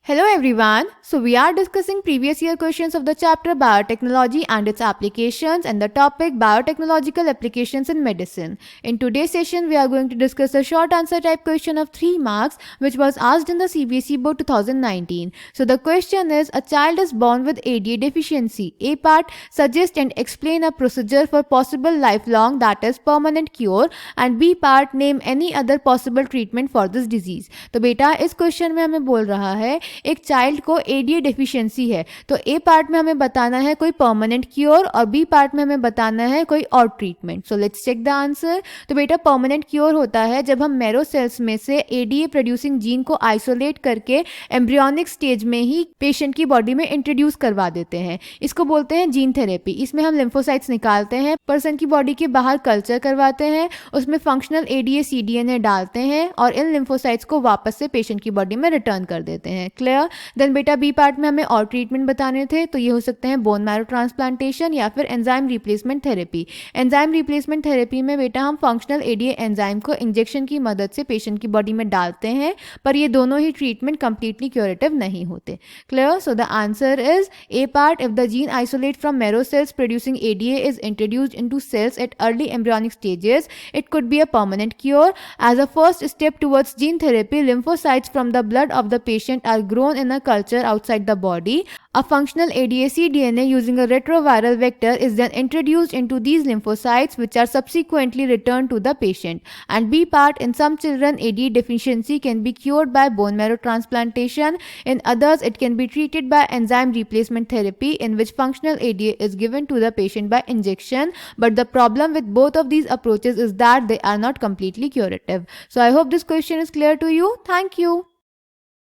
Hello everyone. So we are discussing previous year questions of the chapter Biotechnology and its applications and the topic Biotechnological applications in medicine. In today's session we are going to discuss a short answer type question of 3 marks which was asked in the CBSE board 2019. So the question is, a child is born with ADA deficiency. A part, suggest and explain a procedure for possible lifelong, that is permanent cure, and B part, name any other possible treatment for this disease. तो बेटा इस question में हमें बोल रहा है एक child को एडीए डेफिशिएंसी है, तो ए पार्ट में हमें बताना है कोई परमानेंट क्योर और बी पार्ट में हमें बताना है कोई और treatment. So let's check the answer. तो बेटा परमानेंट क्योर होता है जब हम मैरो सेल्स में से एडीए प्रोड्यूसिंग जीन को आइसोलेट करके एम्ब्रियोनिक स्टेज में ही पेशेंट की बॉडी में इंट्रोड्यूस करवा देते हैं. इसको बोलते हैं जीन थेरेपी. इसमें हम लिम्फोसाइट्स निकालते हैं, पर्सन की बॉडी के बाहर कल्चर करवाते हैं, उसमें फंक्शनल एडीए सीडीएनए डालते हैं और इन लिम्फोसाइट्स को वापस से पेशेंट की बॉडी में रिटर्न कर देते हैं. क्लियर. देन बेटा बी पार्ट में हमें और ट्रीटमेंट बताने थे, तो ये हो सकते हैं बोन मैरो ट्रांसप्लांटेशन या फिर enzyme replacement therapy. Enzyme replacement therapy में बेटा हम फंक्शनल एडीए एंजाइम को इंजेक्शन की मदद से पेशेंट की बॉडी में डालते हैं, पर ये दोनों ही ट्रीटमेंट कंप्लीटली क्यूरेटिव नहीं होते. Clear. So the answer is A part, if the gene isolate from marrow cells producing ADA is introduced into cells at early embryonic stages, it could be a permanent cure. As a first step towards gene therapy, lymphocytes from the blood of the patient are grown in a culture outside the body. A functional ADAC DNA using a retroviral vector is then introduced into these lymphocytes, which are subsequently returned to the patient. And B part, in some children, ADA deficiency can be cured by bone marrow transplantation. In others, it can be treated by enzyme replacement therapy, in which functional ADA is given to the patient by injection. But the problem with both of these approaches is that they are not completely curative. So I hope this question is clear to you. Thank you.